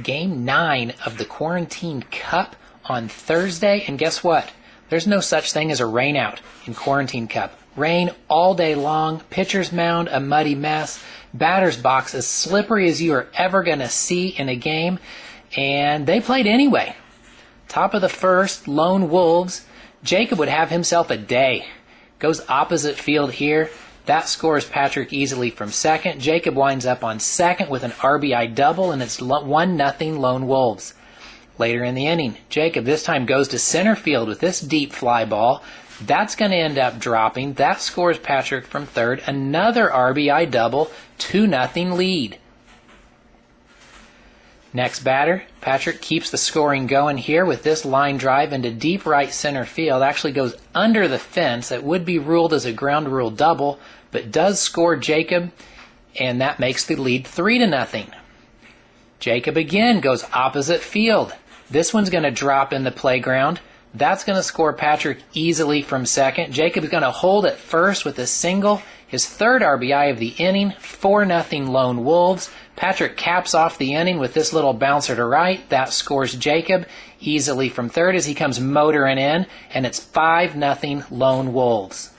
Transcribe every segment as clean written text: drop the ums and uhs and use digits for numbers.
Game 9 of the Quarantine Cup on Thursday, and guess what? There's no such thing as a rainout in Quarantine Cup. Rain all day long, pitcher's mound a muddy mess, batter's box as slippery as you are ever going to see in a game, and they played anyway. Top of the first, Lone Wolves. Jacob would have himself a day. Goes opposite field here. That scores Patrick easily from second. Jacob winds up on second with an RBI double, and it's 1-0 Lone Wolves. Later in the inning, Jacob this time goes to center field with this deep fly ball. That's going to end up dropping. That scores Patrick from third. Another RBI double, 2-0 lead. Next batter, Patrick keeps the scoring going here with this line drive into deep right center field. Actually goes under the fence. It would be ruled as a ground rule double, but does score Jacob, and that makes the lead 3-0. Jacob again goes opposite field. This one's going to drop in the playground. That's going to score Patrick easily from second. Jacob's going to hold at first with a single. His third RBI of the inning, 4-0 Lone Wolves. Patrick caps off the inning with this little bouncer to right. That scores Jacob easily from third as he comes motoring in, and it's 5-0 Lone Wolves.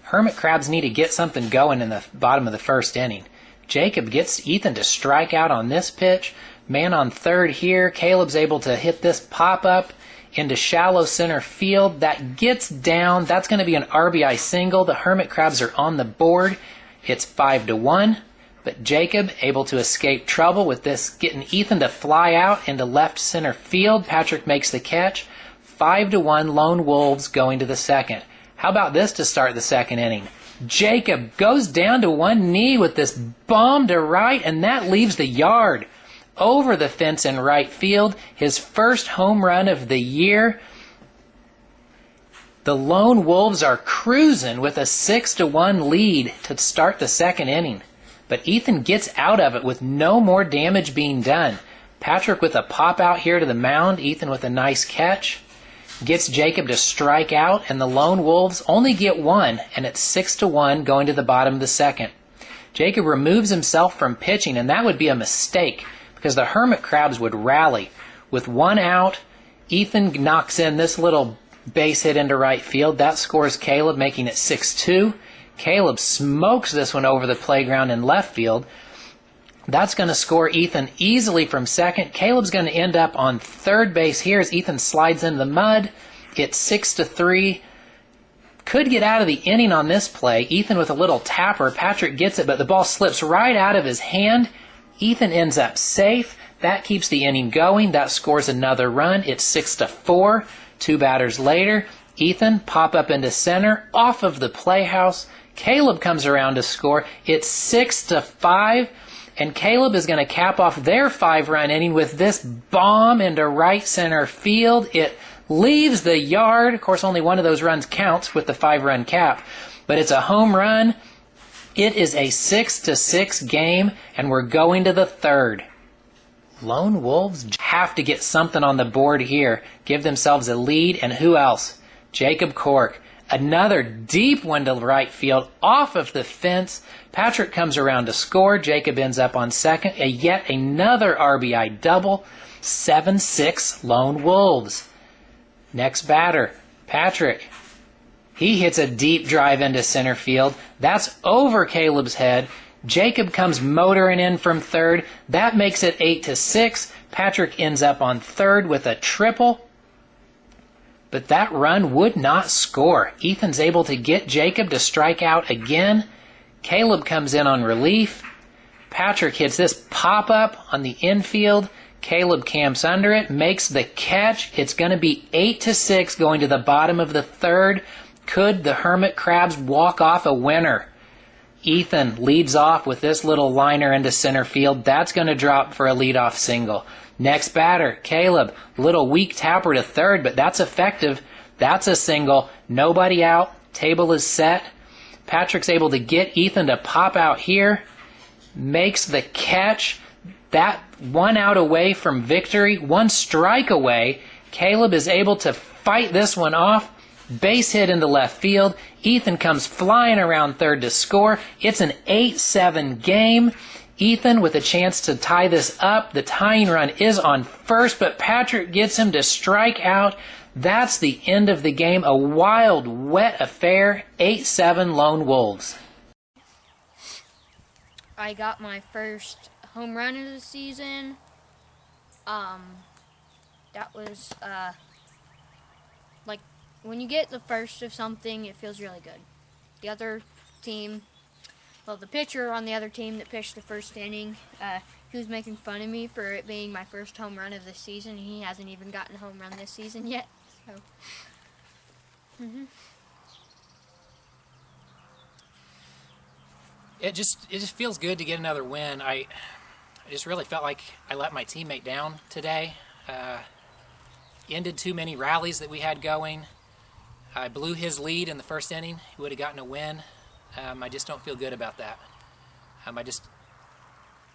Hermit Crabs need to get something going in the bottom of the first inning. Jacob gets Ethan to strike out on this pitch. Man on third here. Caleb's able to hit this pop-up into shallow center field. That gets down. That's going to be an RBI single. The Hermit Crabs are on the board. It's 5-1. But Jacob able to escape trouble with this, getting Ethan to fly out into left center field. Patrick makes the catch. 5-1 Lone Wolves going to the second. How about this to start the second inning? Jacob goes down to one knee with this bomb to right, and that leaves the yard. Over the fence in right field, his first home run of the year. The Lone Wolves are cruising with a 6-1 lead to start the second inning. But Ethan gets out of it with no more damage being done. Patrick with a pop out here to the mound, Ethan with a nice catch. Gets Jacob to strike out, and the Lone Wolves only get one, and it's 6-1 going to the bottom of the second. Jacob removes himself from pitching, and that would be a mistake because the Hermit Crabs would rally. With one out, Ethan knocks in this little base hit into right field. That scores Caleb, making it 6-2. Caleb smokes this one over the playground in left field. That's going to score Ethan easily from second. Caleb's going to end up on third base here as Ethan slides into the mud. It's 6-3. Could get out of the inning on this play. Ethan with a little tapper. Patrick gets it, but the ball slips right out of his hand. Ethan ends up safe. That keeps the inning going. That scores another run. It's 6-4. Two batters later, Ethan pop up into center off of the playhouse. Caleb comes around to score. It's 6-5. And Caleb is going to cap off their 5-run inning with this bomb into right center field. It leaves the yard. Of course, only one of those runs counts with the 5-run cap. But it's a home run. It is a 6-6 game, and we're going to the third. Lone Wolves have to get something on the board here. Give themselves a lead, and who else? Jacob Cork. Another deep one to right field off of the fence. Patrick comes around to score. Jacob ends up on second. Yet another RBI double. 7-6 Lone Wolves. Next batter, Patrick. He hits a deep drive into center field. That's over Caleb's head. Jacob comes motoring in from third. That makes it 8-6. Patrick ends up on third with a triple. But that run would not score. Ethan's able to get Jacob to strike out again. Caleb comes in on relief. Patrick hits this pop-up on the infield. Caleb camps under it, makes the catch. It's going to be 8-6 going to the bottom of the third. Could the Hermit Crabs walk off a winner? Ethan leads off with this little liner into center field. That's going to drop for a leadoff single. Next batter, Caleb. Little weak tapper to third, but that's effective. That's a single. Nobody out. Table is set. Patrick's able to get Ethan to pop out here. Makes the catch. That one out away from victory. One strike away. Caleb is able to fight this one off. Base hit into left field. Ethan comes flying around third to score. It's an 8-7 game. Ethan with a chance to tie this up. The tying run is on first, but Patrick gets him to strike out. That's the end of the game. A wild, wet affair. 8-7 Lone Wolves. I got my first home run of the season. That was, like, when you get the first of something, it feels really good. The other team, well, the pitcher on the other team that pitched the first inning, he was making fun of me for it being my first home run of the season. He hasn't even gotten a home run this season yet, so. It just feels good to get another win. I just really felt like I let my teammate down today. Ended too many rallies that we had going. I blew his lead in the first inning. He would have gotten a win. I just don't feel good about that.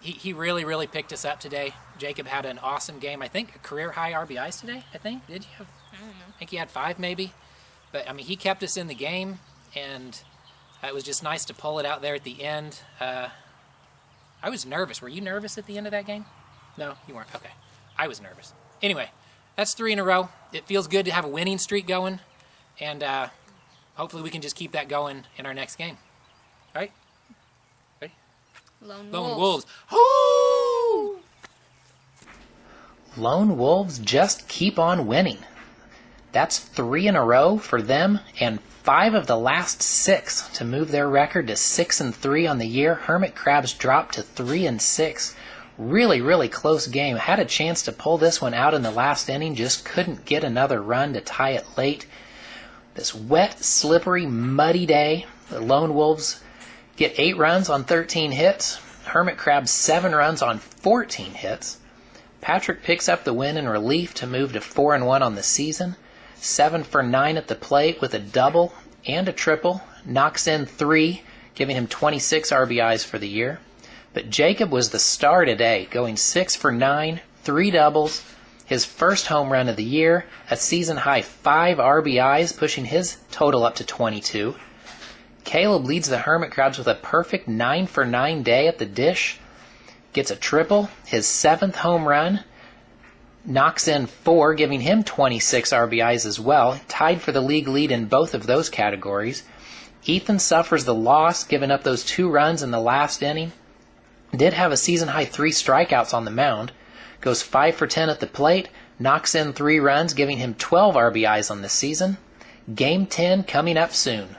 He really picked us up today. Jacob had an awesome game. I think a career high RBIs today. Did you have? I don't know. I think he had 5 maybe. But I mean, he kept us in the game, and it was just nice to pull it out there at the end. I was nervous. Were you nervous at the end of that game? No, you weren't. Okay. I was nervous. Anyway, that's 3 in a row. It feels good to have a winning streak going, and hopefully we can just keep that going in our next game. All right? Ready? Lone Wolves. Woo! Lone Wolves just keep on winning. That's 3 in a row for them, and 5 of the last 6 to move their record to 6-3 on the year. Hermit Crabs dropped to 3-6. Really close game. Had a chance to pull this one out in the last inning, just couldn't get another run to tie it late. This wet, slippery, muddy day. The Lone Wolves get 8 runs on 13 hits. Hermit Crabs 7 runs on 14 hits. Patrick picks up the win in relief to move to 4-1 on the season. 7 for 9 at the plate with a double and a triple. Knocks in 3, giving him 26 RBIs for the year. But Jacob was the star today, going 6 for 9, 3 doubles, his first home run of the year, a season-high 5 RBIs, pushing his total up to 22. Caleb leads the Hermit Crabs with a perfect 9 for 9 day at the dish, gets a triple, his 7th home run, knocks in 4, giving him 26 RBIs as well, tied for the league lead in both of those categories. Ethan suffers the loss, giving up those 2 runs in the last inning. Did have a season-high 3 strikeouts on the mound. Goes 5 for 10 at the plate, knocks in 3 runs, giving him 12 RBIs on the season. Game 10 coming up soon.